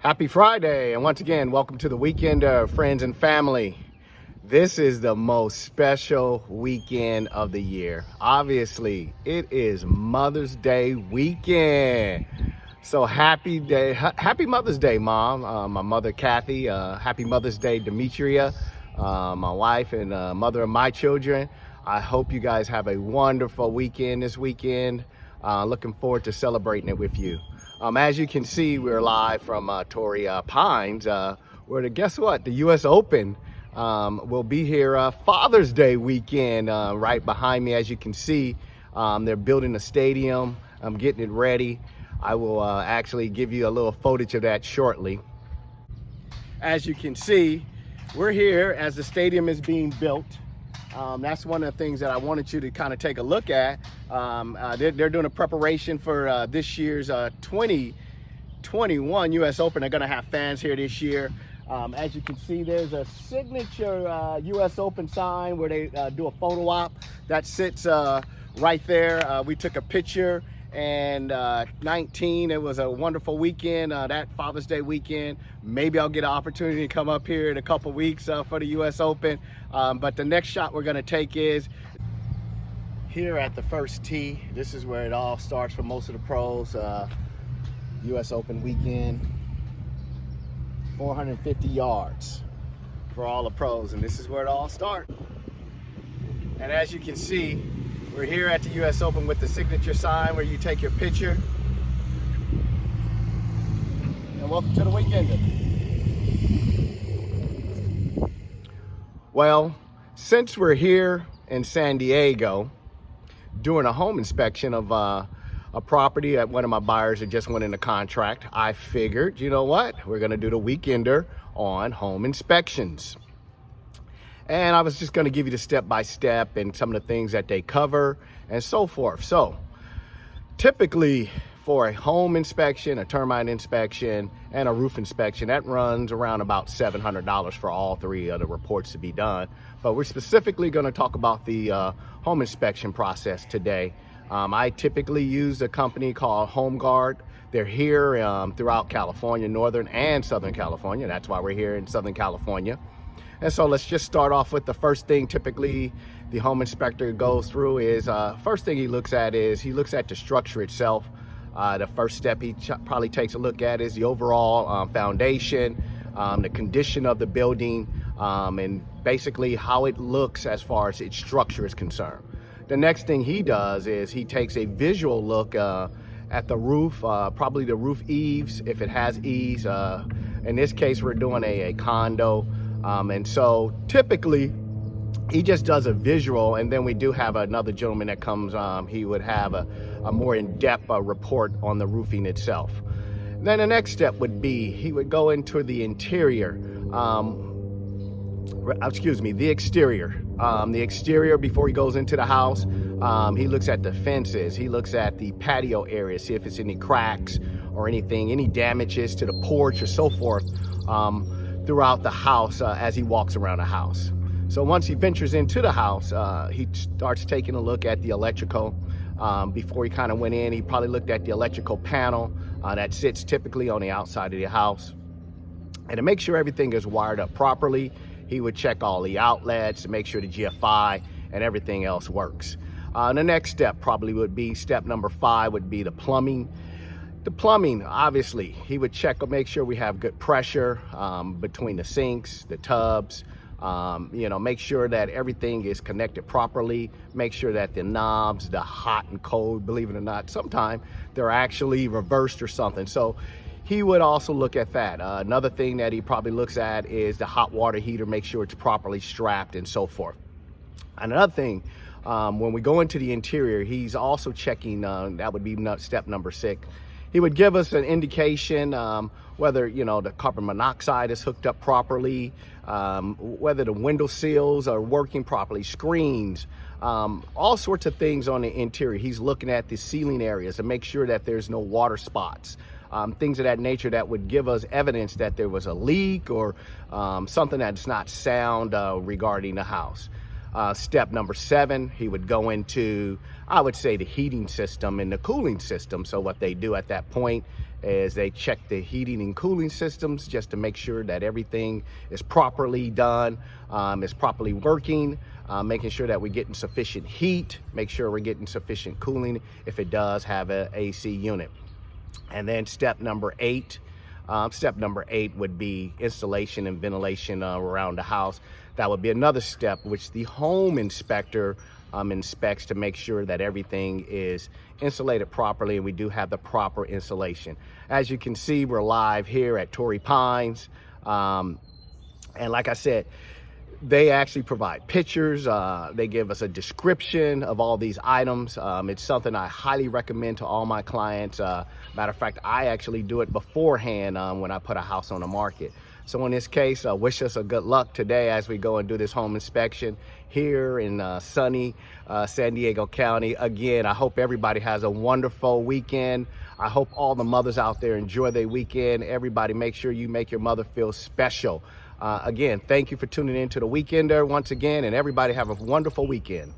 Happy Friday, and once again, welcome to the weekend, friends and family. This is the most special weekend of the year. Obviously, it is Mother's Day weekend. So happy Mother's Day, Mom. My mother, Kathy. Happy Mother's Day, Demetria, my wife and mother of my children. I hope you guys have a wonderful weekend this weekend. Looking forward to celebrating it with you. As you can see, we're live from Torrey Pines, where guess what? The U.S. Open will be here Father's Day weekend. Right behind me, as you can see, they're building a stadium. I'm getting it ready. I will actually give you a little footage of that shortly. As you can see, we're here as the stadium is being built. That's one of the things that I wanted you to kind of take a look at. They're doing a preparation for this year's 2021 U.S. Open. They're going to have fans here this year. As you can see, there's a signature U.S. Open sign where they do a photo op that sits right there. We took a picture. And 19, it was a wonderful weekend, that Father's Day weekend. Maybe I'll get an opportunity to come up here in a couple weeks for the U.S. Open. But the next shot we're going to take is here at the first tee. This is where it all starts for most of the pros. U.S. Open weekend, 450 yards for all the pros. And this is where it all starts. And as you can see, we're here at the U.S. Open with the signature sign where you take your picture. And welcome to the weekend. Well, since we're here in San Diego doing a home inspection of a property that one of my buyers had just went into contract, I figured, you know what? We're going to do the weekender on home inspections. And I was just going to give you the step-by-step and some of the things that they cover and so forth. So typically for a home inspection, a termite inspection, and a roof inspection, that runs around about $700 for all three of the reports to be done. But we're specifically going to talk about the home inspection process today. I typically use a company called Home Guard. They're here throughout California, Northern and Southern California. That's why we're here in Southern California. And so let's just start off with the first thing typically the home inspector goes through is, first thing he looks at the structure itself. The first step he probably takes a look at is the overall foundation, the condition of the building, and basically how it looks as far as its structure is concerned. The next thing he does is he takes a visual look at the roof, probably the roof eaves, if it has eaves. In this case, we're doing a condo. And so typically he just does a visual, and then we do have another gentleman that comes, he would have a more in-depth report on the roofing itself. Then the next step would be he would go into the interior, the exterior. The exterior before he goes into the house. He looks at the fences, he looks at the patio area, see if it's any cracks or anything, any damages to the porch or so forth. Throughout the house as he walks around the house. So once he ventures into the house, he starts taking a look at the electrical. Before he kind of went in, he probably looked at the electrical panel that sits typically on the outside of the house. And to make sure everything is wired up properly, he would check all the outlets to make sure the GFI and everything else works. The next step probably would be, step number 5 would be the plumbing. The plumbing, obviously, he would check, make sure we have good pressure between the sinks, the tubs, make sure that everything is connected properly, make sure that the knobs, the hot and cold, believe it or not, sometimes they're actually reversed or something. So he would also look at that. Another thing that he probably looks at is the hot water heater, make sure it's properly strapped and so forth. Another thing, when we go into the interior, he's also checking, that would be step number 6. He would give us an indication whether, the carbon monoxide is hooked up properly, whether the window sills are working properly, screens, all sorts of things on the interior. He's looking at the ceiling areas to make sure that there's no water spots, things of that nature that would give us evidence that there was a leak or something that's not sound regarding the house. Step number 7, he would go into, I would say, the heating system and the cooling system. So what they do at that point is they check the heating and cooling systems just to make sure that everything is properly done, is properly working, making sure that we're getting sufficient heat, make sure we're getting sufficient cooling if it does have an AC unit. And then step number 8 would be installation and ventilation around the house. That would be another step which the home inspector inspects to make sure that everything is insulated properly and we do have the proper insulation. As you can see, we're live here at Torrey Pines. And like I said, they actually provide pictures. They give us a description of all these items. It's something I highly recommend to all my clients. Matter of fact, I actually do it beforehand when I put a house on the market. So in this case, wish us a good luck today as we go and do this home inspection here in sunny San Diego County. Again, I hope everybody has a wonderful weekend. I hope all the mothers out there enjoy their weekend. Everybody, make sure you make your mother feel special. Again, thank you for tuning in to The Weekender once again, and everybody have a wonderful weekend.